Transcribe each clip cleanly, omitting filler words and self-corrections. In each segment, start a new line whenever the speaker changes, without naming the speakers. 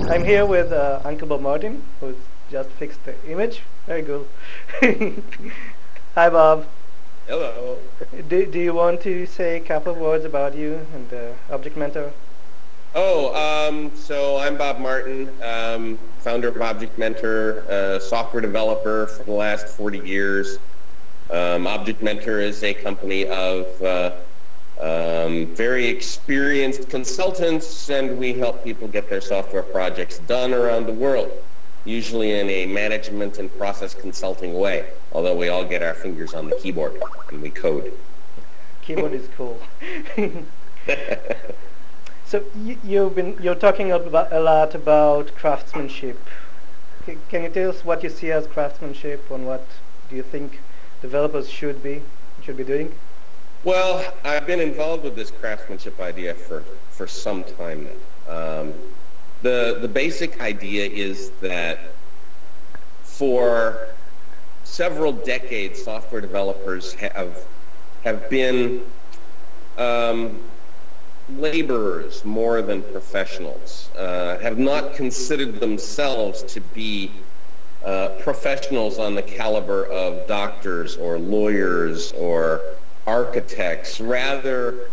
I'm here with Uncle Bob Martin, who's just fixed the image. Very good. Hi, Bob.
Hello.
Do you want to say a couple of words about you and Object Mentor?
So I'm Bob Martin, founder of Object Mentor, software developer for the last 40 years. Object Mentor is a company of very experienced consultants, and we help people get their software projects done around the world, usually in a management and process consulting way, although we all get our fingers on the keyboard and we code.
Keyboard is cool. So you're talking a lot about craftsmanship. Can you tell us what you see as craftsmanship, and what do you think developers should be doing?
Well, I've been involved with this craftsmanship idea for some time now. The basic idea is that for several decades, software developers have been laborers more than professionals, have not considered themselves to be professionals on the caliber of doctors or lawyers or architects. Rather,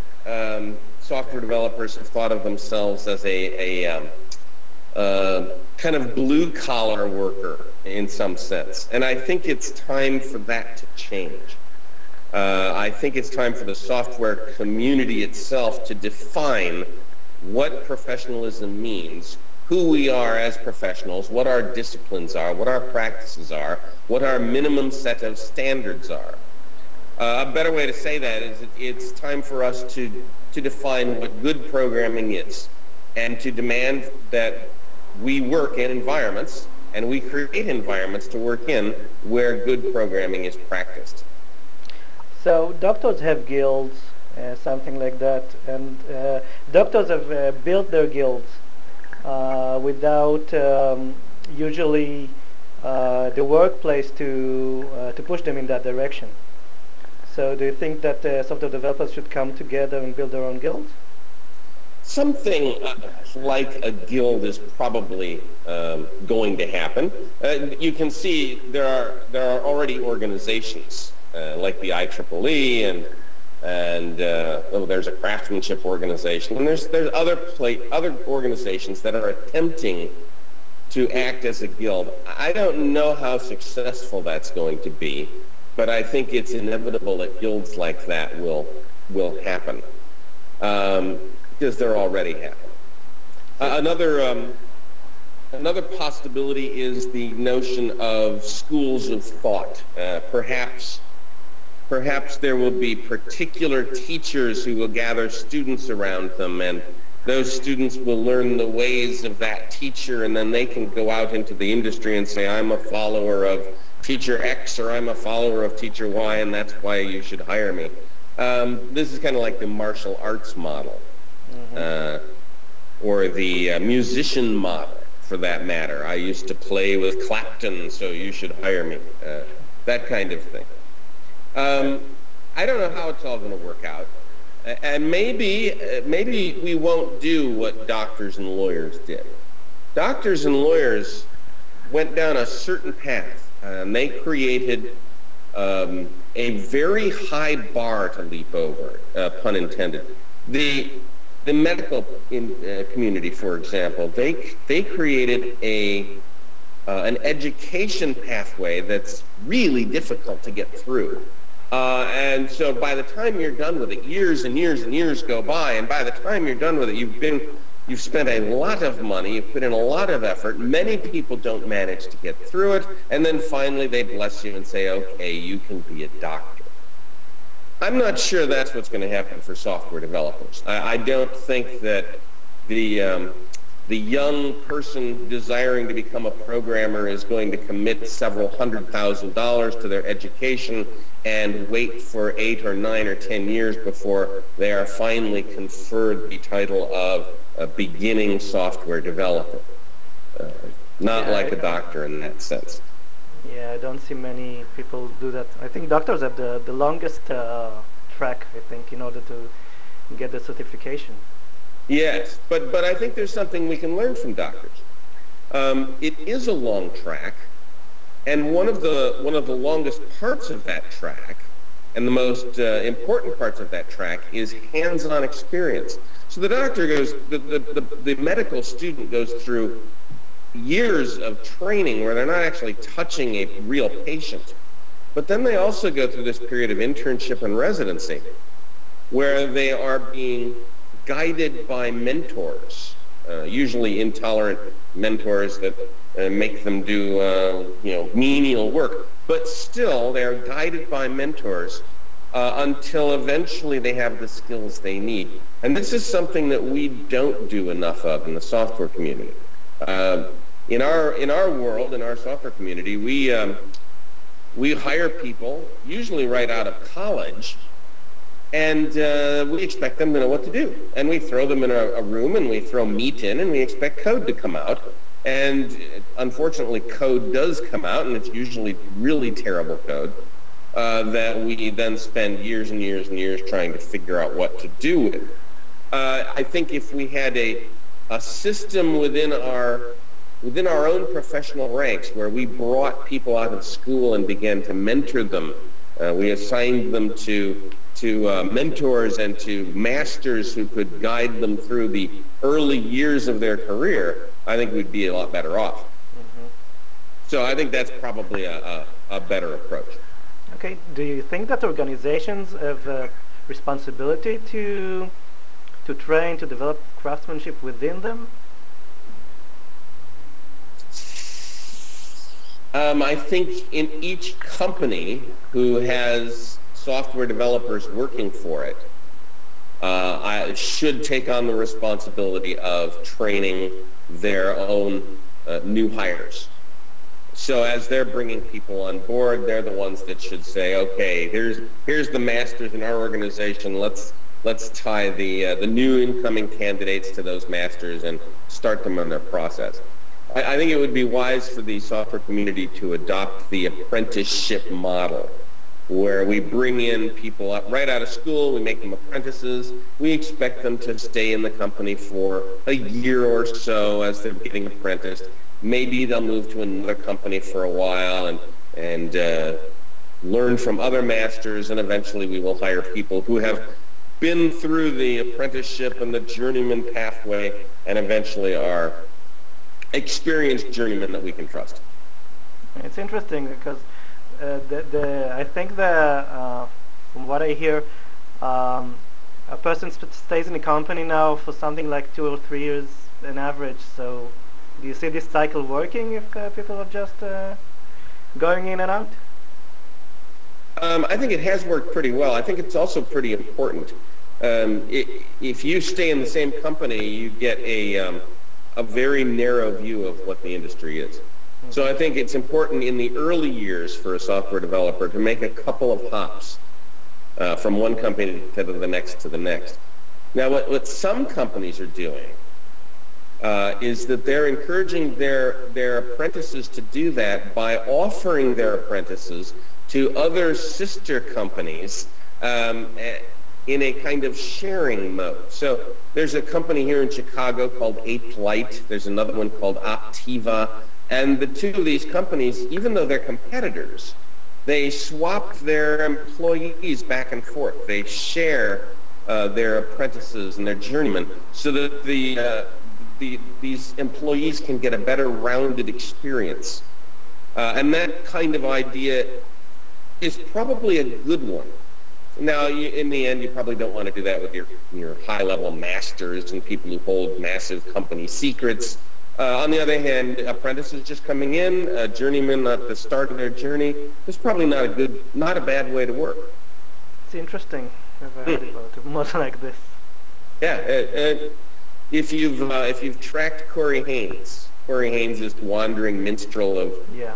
software developers have thought of themselves as a kind of blue-collar worker in some sense. And I think it's time for that to change. I think it's time for the software community itself to define what professionalism means, who we are as professionals, what our disciplines are, what our practices are, what our minimum set of standards are. A better way to say that is it's time for us to define what good programming is, and to demand that we work in environments and we create environments to work in where good programming is practiced.
So doctors have guilds, something like that, and doctors have built their guilds without usually the workplace to push them in that direction. So do you think that software developers should come together and build their own guilds?
Something like a guild is probably going to happen. You can see there are already organizations like the IEEE and there's a craftsmanship organization, and there's other organizations that are attempting to act as a guild. I don't know how successful that's going to be, but I think it's inevitable that guilds like that will happen, because they're already happening. Another possibility is the notion of schools of thought. Perhaps there will be particular teachers who will gather students around them, and those students will learn the ways of that teacher, and then they can go out into the industry and say, I'm a follower of teacher X, or I'm a follower of teacher Y, and that's why you should hire me. This is kind of like the martial arts model, or the musician model, for that matter. I used to play with Clapton, so you should hire me. That kind of thing. I don't know how it's all going to work out, and maybe we won't do what doctors and lawyers did. Doctors and lawyers went down a certain path, and they created a very high bar to leap over, pun intended. The medical community, for example, they created an education pathway that's really difficult to get through. And so by the time you're done with it, years and years and years go by, and by the time you're done with it, you've spent a lot of money, you've put in a lot of effort. Many people don't manage to get through it, and then finally they bless you and say, okay, you can be a doctor. I'm not sure that's what's going to happen for software developers. I don't think that the young person desiring to become a programmer is going to commit several $100,000 to their education and wait for 8 or 9 or 10 years before they are finally conferred the title of a beginning software developer. Not like a doctor in that sense.
Yeah, I don't see many people do that. I think doctors have the longest track, I think, in order to get the certification.
Yes, but I think there's something we can learn from doctors. It is a long track, and one of the longest parts of that track, and the most important parts of that track, is hands-on experience. So the doctor goes, the medical student goes through years of training where they're not actually touching a real patient. But then they also go through this period of internship and residency where they are being guided by mentors, usually intolerant mentors that make them do menial work. But still, they are guided by mentors until eventually they have the skills they need. And this is something that we don't do enough of in the software community. In our world, in our software community, we hire people, usually right out of college, and we expect them to know what to do. And we throw them in a room, and we throw meat in, and we expect code to come out. And unfortunately, code does come out, and it's usually really terrible code that we then spend years and years and years trying to figure out what to do with. I think if we had a system within our own professional ranks where we brought people out of school and began to mentor them, we assigned them to mentors and to masters who could guide them through the early years of their career, I think we'd be a lot better off. Mm-hmm. So I think that's probably a better approach.
Okay. Do you think that organizations have a responsibility to train, to develop craftsmanship within them?
I think in each company who has software developers working for it, I should take on the responsibility of training their own new hires. So as they're bringing people on board, they're the ones that should say, okay, here's the masters in our organization. Let's tie the new incoming candidates to those masters and start them on their process. I think it would be wise for the software community to adopt the apprenticeship model, where we bring in people up right out of school, we make them apprentices, we expect them to stay in the company for a year or so as they're getting apprenticed. Maybe they'll move to another company for a while and learn from other masters, and eventually we will hire people who have been through the apprenticeship and the journeyman pathway and eventually are experienced journeymen that we can trust.
It's interesting because I think from what I hear, a person stays in a company now for something like 2 or 3 years on average. So do you see this cycle working if people are just going in and out?
I think it has worked pretty well. I think it's also pretty important. If you stay in the same company, you get a very narrow view of what the industry is. Mm-hmm. So I think it's important in the early years for a software developer to make a couple of hops from one company to the next to the next. Now, what some companies are doing is that they're encouraging their apprentices to do that by offering their apprentices to other sister companies in a kind of sharing mode. So there's a company here in Chicago called Light. There's another one called Optiva. And the two of these companies, even though they're competitors, they swap their employees back and forth. They share their apprentices and their journeymen so that these employees can get a better rounded experience. And that kind of idea is probably a good one. Now, in the end, you probably don't want to do that with your high-level masters and people who hold massive company secrets. On the other hand, apprentices just coming in, journeymen at the start of their journey, is probably not a bad way to work.
It's interesting. I've heard about it more like this.
Yeah, if you've tracked Corey Haynes. Corey Haynes is the wandering minstrel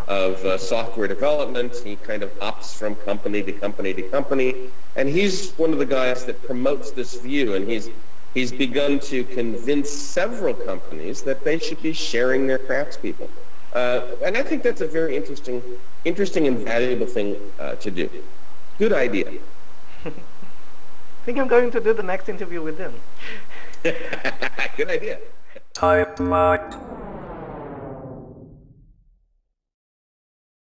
of software development. He kind of hops from company to company to company, and he's one of the guys that promotes this view, and he's begun to convince several companies that they should be sharing their craftspeople. And I think that's a very interesting and valuable thing to do. Good idea.
I think I'm going to do the next interview with them.
Good idea.
Typemock.